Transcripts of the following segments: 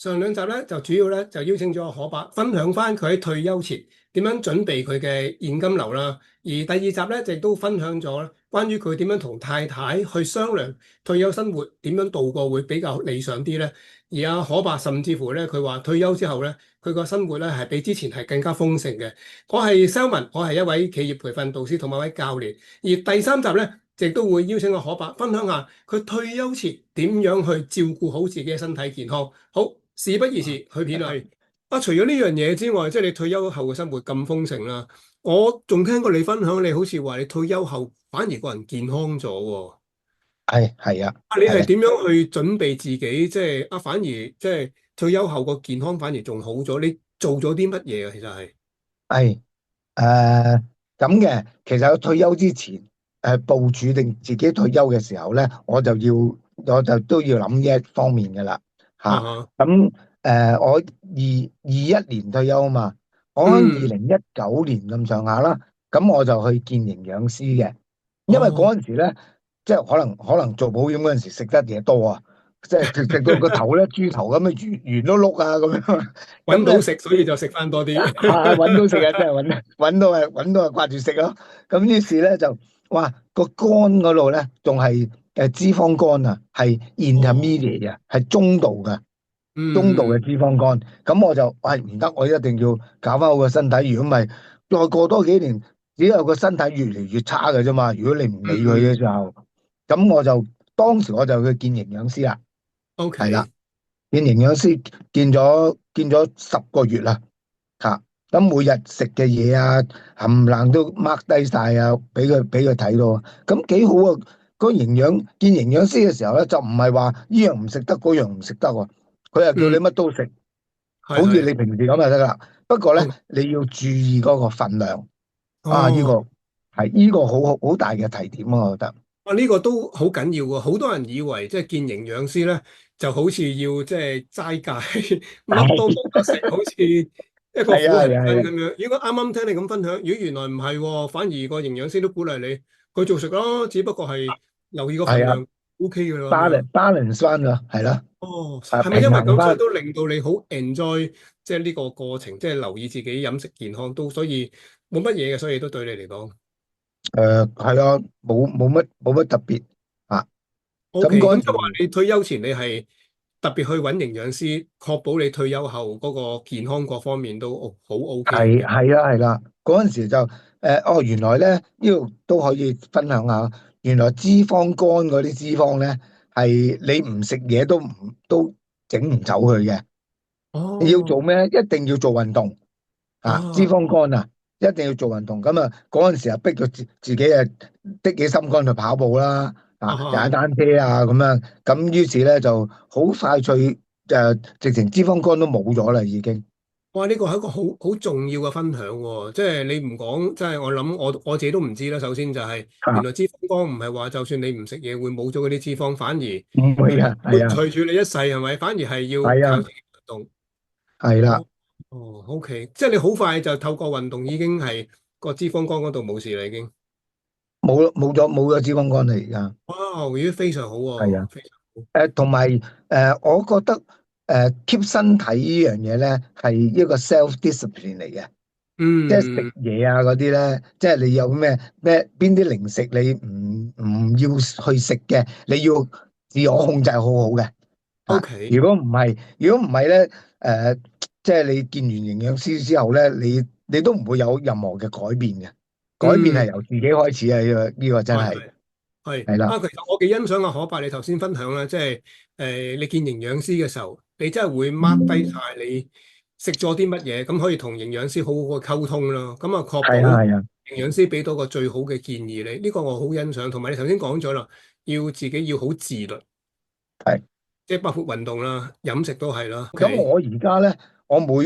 上兩集咧就主要咧就邀請咗可伯分享翻佢喺退休前點樣準備佢嘅現金流啦，而第二集咧就亦都分享咗關於佢點樣同太太去商量退休生活點樣度過會比較理想啲咧。而阿可伯甚至乎咧佢話退休之後咧佢個生活咧係比之前係更加豐盛嘅。我係 Selman，我係一位企業培訓導師同埋一位教練，而第三集咧亦都會邀請阿可伯分享下佢退休前點樣去照顧好自己嘅身體健康。好。事不宜遲，去片啦。除咗呢樣嘢之外，即係你退休後嘅生活咁豐盛啦，我仲聽過你分享，你好似話你退休後反而個人健康咗喎。係啊，你係係點樣去準備自己？即係反而即係退休後個健康反而仲好咗。你做咗啲乜嘢啊？其實係係咁嘅。其實我退休之前，部署定自己退休嘅時候咧，我就都要諗呢一方面嘅啦。吓。啊哈，咁我二一年退休啊嘛，我喺嗯，2019年咁上下啦，咁我就去見營養師嘅。因為哦，嗰陣時咧，即係可能做保險嗰陣時食得嘢多啊，即係食到個頭咧豬頭咁樣圓碌碌啊咁樣。咁咧。揾到食，所以就食翻多啲。搵到食啊，真係搵到啊，掛住食咯。咁於是咧就，哇，個肝嗰度咧仲係脂肪肝啊，係 哦，intermediate 啊，係中度嘅，中度嘅嗯，脂肪肝。咁我就唔得，我一定要搞翻好個身體。如果唔係，再過多幾年，只有個身體越嚟越差嘅啫嘛。如果你唔理佢嘅嗯時候，咁當時我就去見營養師啦，係啦，，OK，見營養師見咗10個月啦。吓，咁每日食嘅嘢啊，冚唪唥都 mark 低晒啊，俾佢睇到，咁幾好啊！見營養師嘅時候咧，就唔係話呢樣唔食得，嗰樣唔食得喎，佢又叫你嗯，乜都食，好似係係你平時咁就得啦。不過咧，，OK，你要注意嗰個份量啊，哦。呢個好大嘅提點啊，我覺得。啊！呢個都好緊要喎，好多人以為即係見營養師咧，就好似要即係齋戒，乜都冇得食，好似一個苦行係啊係啊係啊僧咁樣。如果啱啱聽你咁分享，如果原來唔係喎，反而個營養師都鼓勵你去做食咯，只不過係留意個份係啊量，OK 嘅啦咁樣。，balance 翻㗎，係啦，哦，啊，係咪因為咁所以平衡翻。都令到你好 enjoy 即係呢個過程，即係留意自己飲食健康都，所以冇乜嘢嘅，所以都對你嚟講係啊，冇乜特別啊。咁 OK。咁即係話嗰陣時。你退休前你係。特別去揾營養師，確保你退休後嗰個健康各方面都好 OK 咁樣。係啦，嗰陣時就原來咧呢度都可以分享下，原來脂肪肝嗰啲脂肪咧係你唔食嘢都整唔走佢嘅。你要做哦，咩？一定要做運動啊！脂啊，肪肝啊，一定要做運動。咁啊，嗰陣時啊，逼咗自己啊，的起心肝去跑步啦，踩啊，單車啊，咁樣。咁於是咧就好快脆，直情脂肪肝都冇咗啦，已經。哇！呢個係一個好重要嘅分享喎，即係你唔講，即係我諗我自己都唔知啦。首先就係原來脂肪肝唔係話就算你唔食嘢會冇咗嗰啲脂肪，反而唔會啊，會係啊，隨住你一世係咪？反而係要係啊。靠自己運動。係啦，哦哦，OK，即係你好快就透過運動已經係個脂肪肝嗰度冇事啦，已經。冇咗脂肪肝啦，而家哇！咦，非常好係啊。喎，非常好。同埋我覺得keep 身體呢樣嘢咧係一個 self discipline 嚟嘅，即係食嗯，嘢啊嗰啲咧，即係你有邊啲零食你唔要去食嘅，你要自我控制好好嘅。OK，如果唔係咧，誒，即係你見完營養師之後咧，你都唔會有任何嘅改變嘅，改變係嗯，由自己開始啊！呢個真係。係係係係啦。啊，其實我幾欣賞阿可伯你頭先分享啦，即係你見營養師嘅時候，你真係會 mark 低晒你食咗啲乜嘢，咁可以同營養師好好去溝通咯，咁啊確保係啊，係啊，營養師俾到個最好嘅建議你，呢個我好欣賞，同埋你頭先講咗啦，要自己要好自律，係。即係包括運動啦、飲食都係啦。咁 OK，我而家咧，我每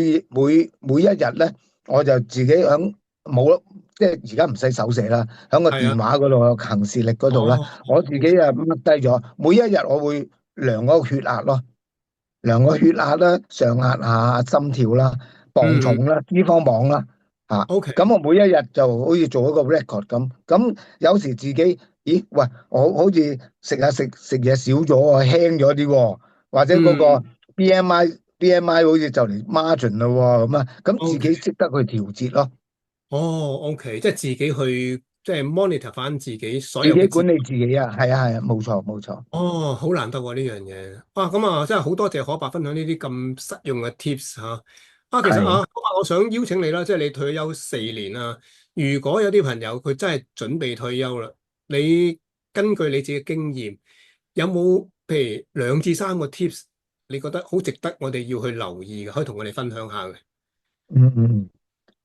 一日咧，我就自己冇，即係而家唔使手寫啦，喺個係啊，電話嗰度行事曆嗰度咧，哦我自己啊 mark 低咗，每一日我會量嗰個血壓咯，量個血壓啦、上壓下、心跳啦、磅嗯重啦、脂肪磅啦，咁，OK，我每一日就好似做一個 record 咁，咁有時自己，咦喂，我好似食嘢少咗啊，輕咗啲喎，或者嗰個 嗯，BMI BMI 好似就嚟 margin 咯喎，咁啊，咁自己 OK，識得去調節咯，哦，OK，即係自己去即係 monitor 翻自己所有嘅節。自己管理自己啊，係啊係啊，冇錯冇錯，哦，好難得喎呢樣嘢。啊，咁啊，真係好多謝可伯分享呢啲咁實用嘅 tips 嚇。啊，其實係，啊，可伯，我想邀請你啦，即係你退休4年啦。如果有啲朋友佢真係準備退休啦，你根據你自己嘅經驗，有冇譬如2至3個 tips，你覺得好值得我哋要去留意嘅，可以同我哋分享下嘅？嗯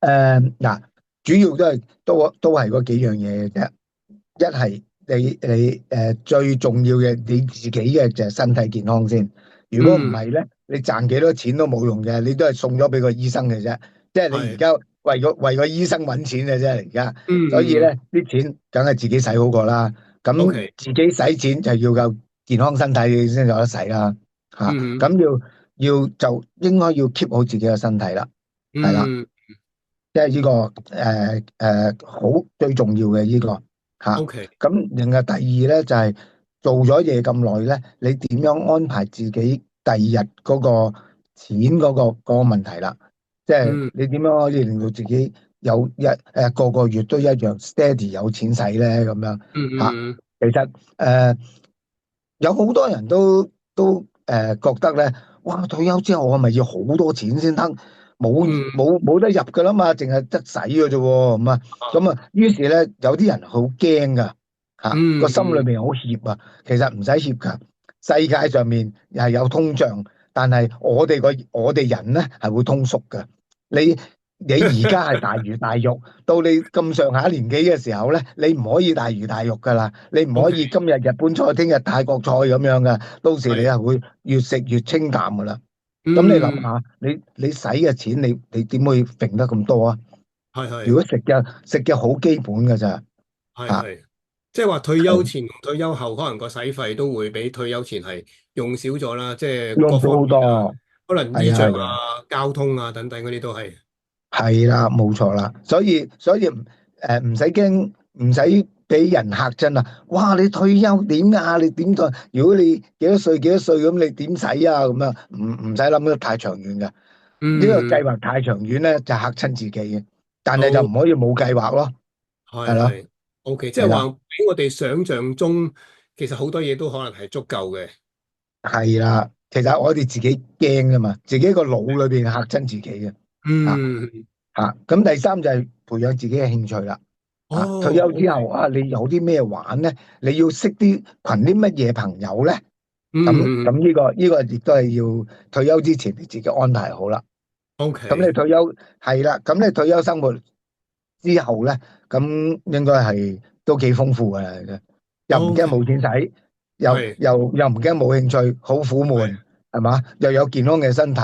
嗯嗱，主要都係嗰幾樣嘢嘅啫。一係你最重要嘅你自己嘅就係身體健康先。如果唔嗯，係咧，你賺幾多錢都冇用嘅，你都係送咗俾個醫生嘅啫。即係你而係，家為個醫生揾錢嘅啫，而家。嗯嗯嗯所以咧，啲錢梗係自己使好過啦。咁，OK，自己使錢就要夠健康身體先有得使啦。嚇，嗯咁要就應該要 keep 好自己嘅身體啦。係啦。嗯即係呢個好最重要嘅呢個嚇。，OK，咁另外第二咧就係做咗嘢咁耐咧，你點樣安排自己第二日嗰個錢嗰個問題啦？即係嗯你點樣可以令到自己有個月都一樣 steady 有錢使咧咁樣嗯嚇？嗯其實有好多人都覺得咧，哇！退休之後我係咪要好多錢先得？嗯冇得入噶啦嘛，淨係得使嘅啫喎，咁啊，咁啊，於是咧有啲人好驚噶嚇，個心裏嗯嗯面好怯啊。其實唔使怯噶，世界上面係有通脹，但係我哋人咧係會通縮嘅。你你而家係大魚大肉，到你咁上下年紀嘅時候咧，你唔可以大魚大肉噶啦，你唔可，OK，以今日日本菜，聽日泰國菜咁樣噶，到時你係，係會越食越清淡噶啦。咁你諗嗯，下，你使嘅錢，你點會揈得咁多啊？係係如果食嘅好基本噶咋吓，係係，即係話退休係前同退休後可能個使費都會比退休前係用少咗啦，即係各用咗好方面啊，多，可能衣着係啊係啊啊、交通啊等等嗰啲都係。係啦，冇錯啦。所以唔使驚，唔使俾人嚇親啊！哇，你退休點啊？你點退？如果你幾多歲咁，你點使啊？咁啊，唔使諗得太長遠嘅。呢個計嗯，劃太長遠咧，就嚇親自己嘅。但係就好，唔可以冇計劃咯，係咯，係係，OK，即係係啦。話比我哋想象中，其實好多嘢都可能係足夠嘅。係啦，其實我哋自己驚噶嘛，自己個腦裏邊嚇親自己嘅。吓嗯，吓。咁第三就係培養自己嘅興趣啦。退哦休之後，OK，你有啲咩玩咧？你要識群啲乜嘢朋友咧？咁嗯呢個亦都係要退休之前你自己安排好啦。咁你，OK，退休係啦，咁你退休生活之後咧，咁應該係都幾豐富噶啦，又唔驚 OK，冇錢使，又係又又唔驚冇興趣，好苦悶，係係嘛？又有健康嘅身體，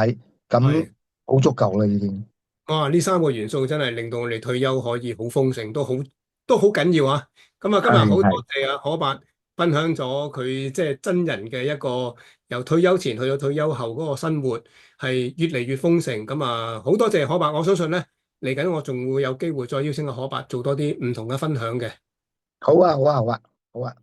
咁係。好足夠啦，已經哇！呢3個元素真係令到我哋退休可以好豐盛，都好緊要啊！咁啊，今日好多係係謝啊可伯分享咗佢即係真人嘅一個由退休前去到退休後嗰個生活係越嚟越豐盛。咁啊，好多謝可伯，我相信咧嚟緊我仲會有機會再邀請阿可伯做多啲唔同嘅分享嘅。好啊，好啊，好啊，好啊。